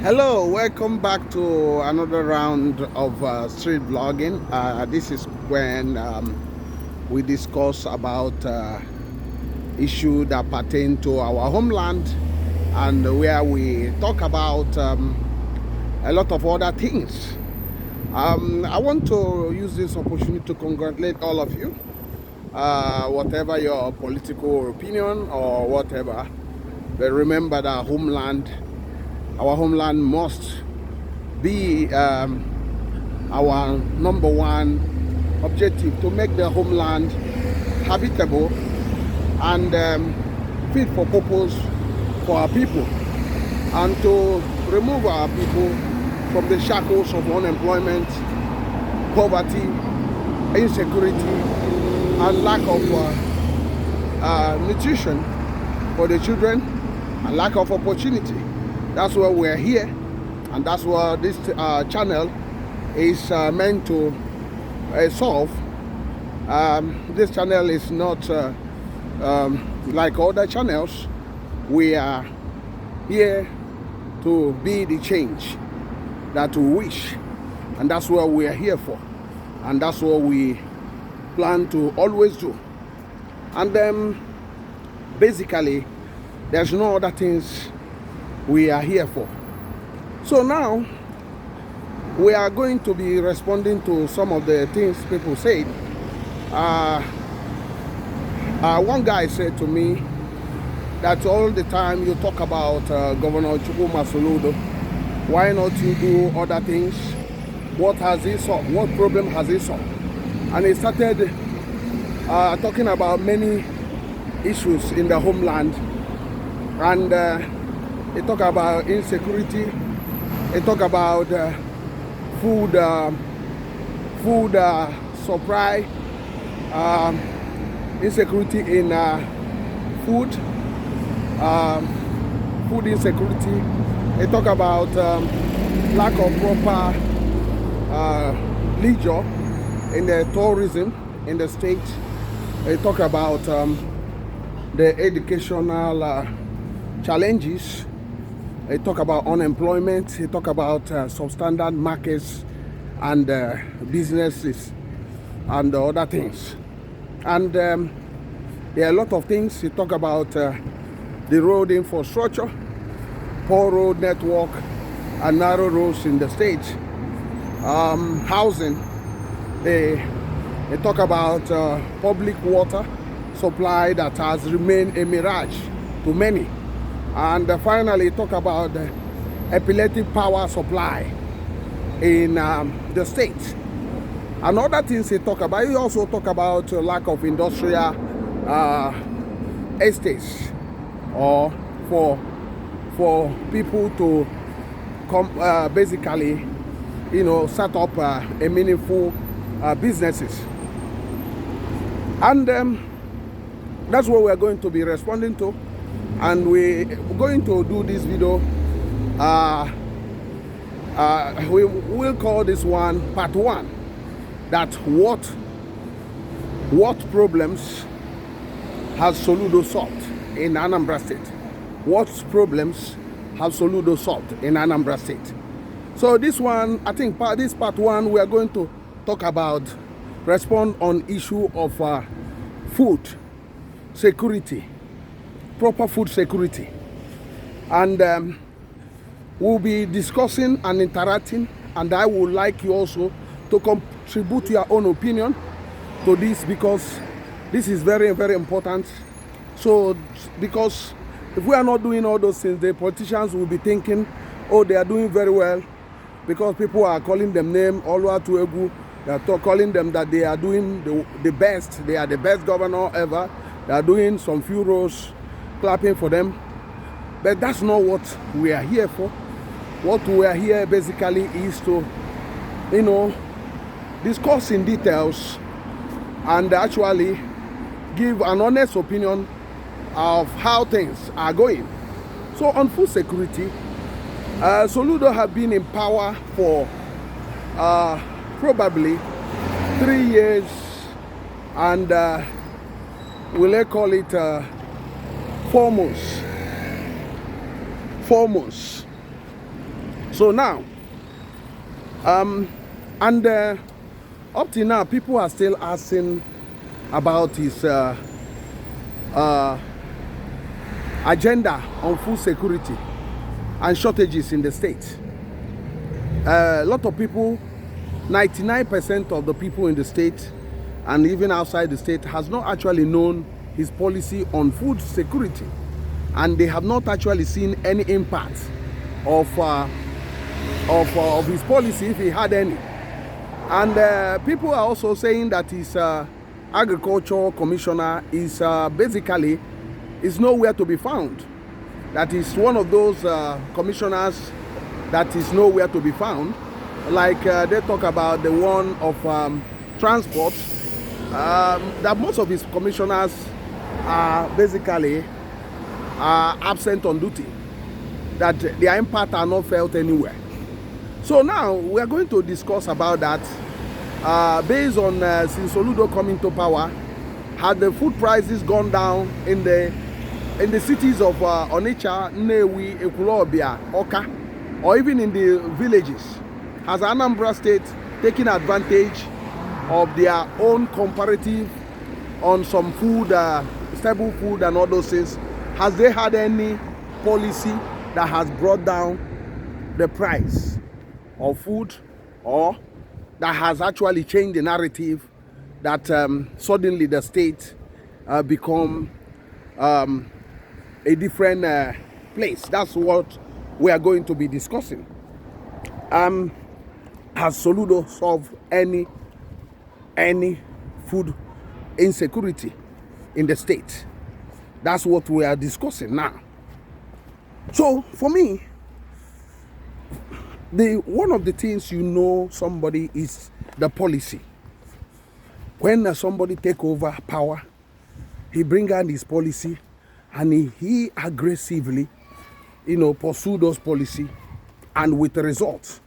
Hello, welcome back to another round of street vlogging. This is when we discuss about issues that pertain to our homeland, and where we talk about a lot of other things. I want to use this opportunity to congratulate all of you, whatever your political opinion or whatever. But remember that our homeland must be our number one objective, to make the homeland habitable and fit for purpose for our people, and to remove our people from the shackles of unemployment, poverty, insecurity, and lack of nutrition for the children, and lack of opportunity. That's why we're here, and that's what this channel is meant to solve. This channel is not like other channels. We are here to be the change that we wish, and that's what we are here for, and that's what we plan to always do. And then basically there's no other things we are here for. So now we are going to be responding to some of the things people said. One guy said to me that all the time you talk about Gov.Soludo, why not you do other things? What has he solved? What problem has he solved? And he started talking about many issues in the homeland, and he talk about insecurity. He talk about food supply, insecurity in food, food insecurity. He talk about lack of proper leisure in the tourism in the state. He talk about the educational challenges. He talk about unemployment. He talk about substandard markets and businesses and other things. And there are a lot of things. He talk about the road infrastructure, poor road network, and narrow roads in the state. Housing. They talk about public water supply that has remained a mirage to many. And finally talk about the epileptic power supply in the state. And other things he talk about. He also talk about lack of industrial estates, or for people to come basically, set up a meaningful businesses. And that's what we're going to be responding to. And we're going to do this video. We will call this one part one. That what problems has Soludo solved in Anambra State? What problems has Soludo solved in Anambra State? So this one, I think this part one, we are going to talk about, respond on issue of food security, proper food security. And we'll be discussing and interacting, and I would like you also to contribute your own opinion to this, because this is very, very important. So because if we are not doing all those things, the politicians will be thinking, oh, they are doing very well, because people are calling them name, Olua Tuegu. They are calling them that they are doing the best. They are the best governor ever. They are doing some few rows, clapping for them. But that's not what we are here for. What we are here basically is to, discuss in details and actually give an honest opinion of how things are going. So on food security, Soludo have been in power for probably 3 years, and will I call it 4 months. So now, and up till now, people are still asking about his agenda on food security and shortages in the state. A lot of people, 99% of the people in the state and even outside the state has not actually known his policy on food security, and they have not actually seen any impact of his policy, if he had any. And people are also saying that his agriculture commissioner is basically is nowhere to be found. That is one of those commissioners that is nowhere to be found. Like they talk about the one of transport, that most of his commissioners are basically absent on duty, that their impact are not felt anywhere. So now we are going to discuss about that based on since Soludo coming to power. Had the food prices gone down in the cities of Onitsha, Nnewi, Ekulobia, Oka, or even in the villages? Has Anambra State taken advantage of their own comparative on some food, stable food and all those things? Has they had any policy that has brought down the price of food, or that has actually changed the narrative that suddenly the state become a different place? That's what we are going to be discussing. Has Soludo solved any food insecurity in the state? That's what we are discussing now. So for me, one of the things you know somebody is the policy. When somebody take over power, he bring out his policy and he aggressively, pursue those policy, and with the results.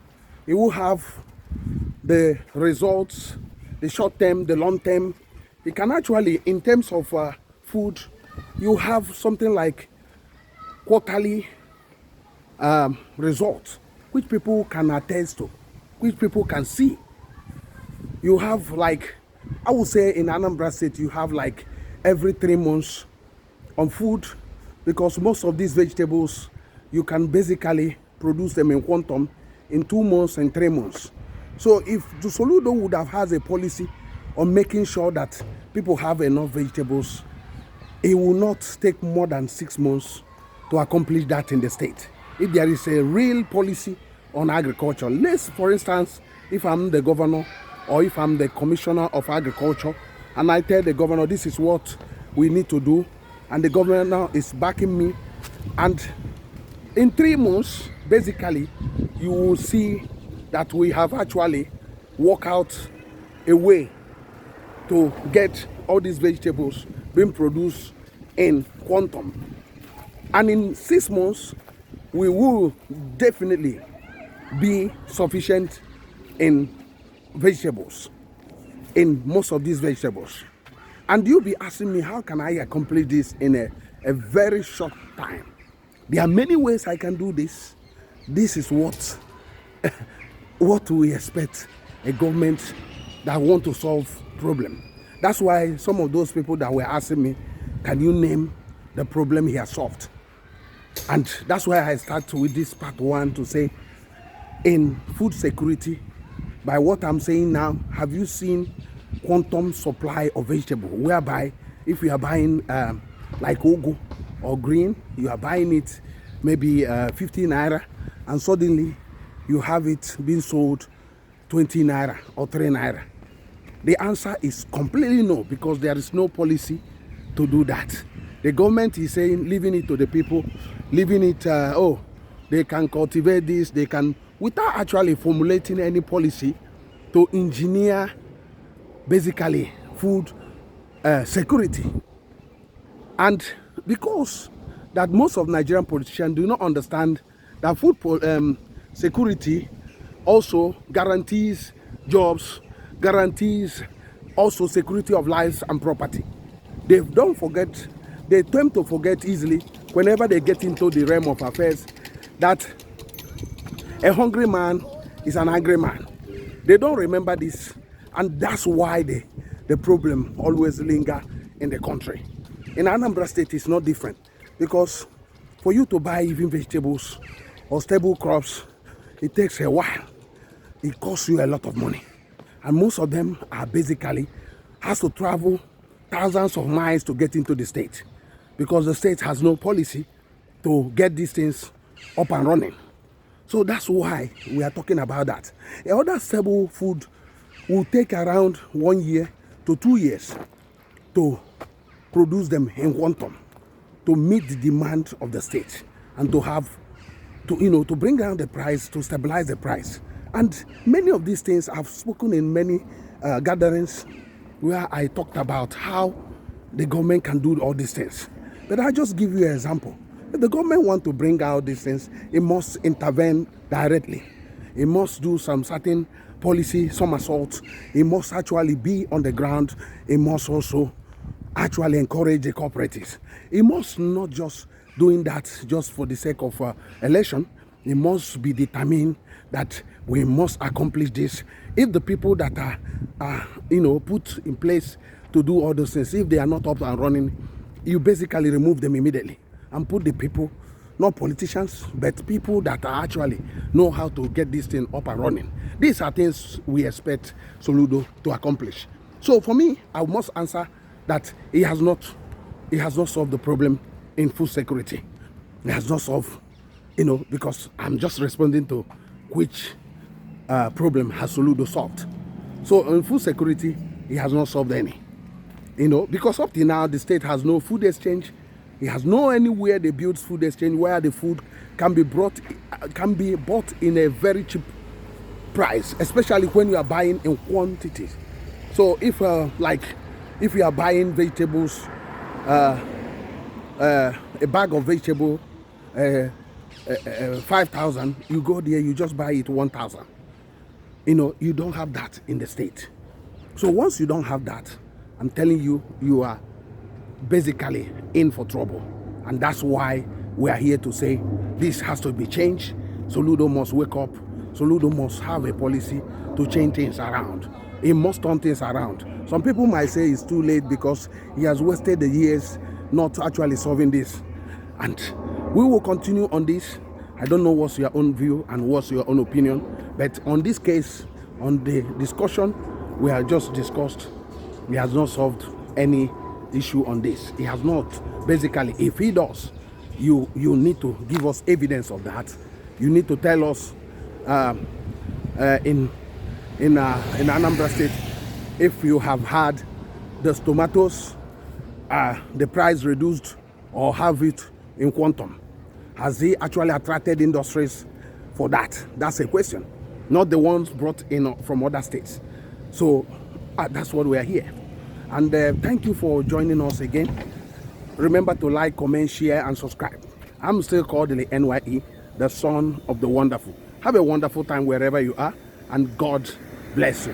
He will have the results, the short term, the long term. He can actually, in terms of food, you have something like quarterly results, which people can attest to, which people can see. You have, like, I would say in Anambra State, you have like every 3 months on food, because most of these vegetables, you can basically produce them in quantum in 2 months and 3 months. So if the Soludo would have had a policy on making sure that people have enough vegetables, it will not take more than 6 months to accomplish that in the state. If there is a real policy on agriculture, let's, for instance, if I'm the governor or if I'm the commissioner of agriculture and I tell the governor this is what we need to do, and the governor is backing me, and in 3 months, basically, you will see that we have actually worked out a way to get all these vegetables being produced in quantum. And in 6 months, we will definitely be sufficient in vegetables, in most of these vegetables. And you'll be asking me, how can I accomplish this in a very short time? There are many ways I can do this. This is what we expect a government that want to solve problem. That's why some of those people that were asking me, can you name the problem he has solved? And that's why I start with this part one to say, in food security, by what I'm saying now, have you seen quantum supply of vegetable, whereby if you are buying like ugu or green, you are buying it maybe 50 naira, and suddenly you have it being sold 20 naira or 3 naira? The answer is completely no, because there is no policy to do that. The government is saying, leaving it to the people, leaving it, they can cultivate this, they can, without actually formulating any policy to engineer basically food security. And because that most of Nigerian politicians do not understand that food security also guarantees jobs, guarantees also security of lives and property. They don't forget, they tend to forget easily whenever they get into the realm of affairs that A hungry man is an angry man. They don't remember this, and that's why the problem always linger in the country. In Anambra State, it's not different, because for you to buy even vegetables or stable crops, it takes a while. It costs you a lot of money, and most of them are basically has to travel thousands of miles to get into the state, because the state has no policy to get these things up and running. So that's why we are talking about that. A other stable food will take around 1 year to 2 years to produce them in quantum, to meet the demand of the state, and to have to bring down the price, to stabilize the price. And many of these things I've spoken in many gatherings where I talked about how the government can do all these things. But I just give you an example. If the government want to bring out these things, it must intervene directly. It must do some certain policy, some assault. It must actually be on the ground. It must also actually encourage the cooperatives. It must not just doing that just for the sake of election. It must be determined that we must accomplish this. If the people that are put in place to do all those things, if they are not up and running, you basically remove them immediately and put the people, not politicians, but people that are actually know how to get this thing up and running. These are things we expect Soludo to accomplish. So for me, I must answer that it has not solved the problem in food security. It has not solved, because I'm just responding to which problem has Soludo solved. So in food security, it has not solved any. Because up till now, the state has no food exchange. It has no anywhere they build food exchange where the food can be bought in a very cheap price, especially when you are buying in quantities. So if you are buying vegetables, a bag of vegetable, 5,000, you go there, you just buy it 1,000. You don't have that in the state. So once you don't have that, I'm telling you, you are basically in for trouble. And that's why we are here to say this has to be changed. Soludo must wake up. Soludo must have a policy to change things around. He must turn things around. Some people might say it's too late because he has wasted the years not actually solving this. And we will continue on this. I don't know what's your own view and what's your own opinion, but on this case, on the discussion we have just discussed, he has not solved any issue on this. He has not. Basically, if he does, you need to give us evidence of that. You need to tell us in Anambra State, if you have had the tomatoes, the price reduced or have it in quantum. Has he actually attracted industries for that? That's a question, not the ones brought in from other states. So that's what we are here. And thank you for joining us again. Remember to like, comment, share, and subscribe. I'm still Kodili-nye, the son of the wonderful. Have a wonderful time wherever you are, and God bless you.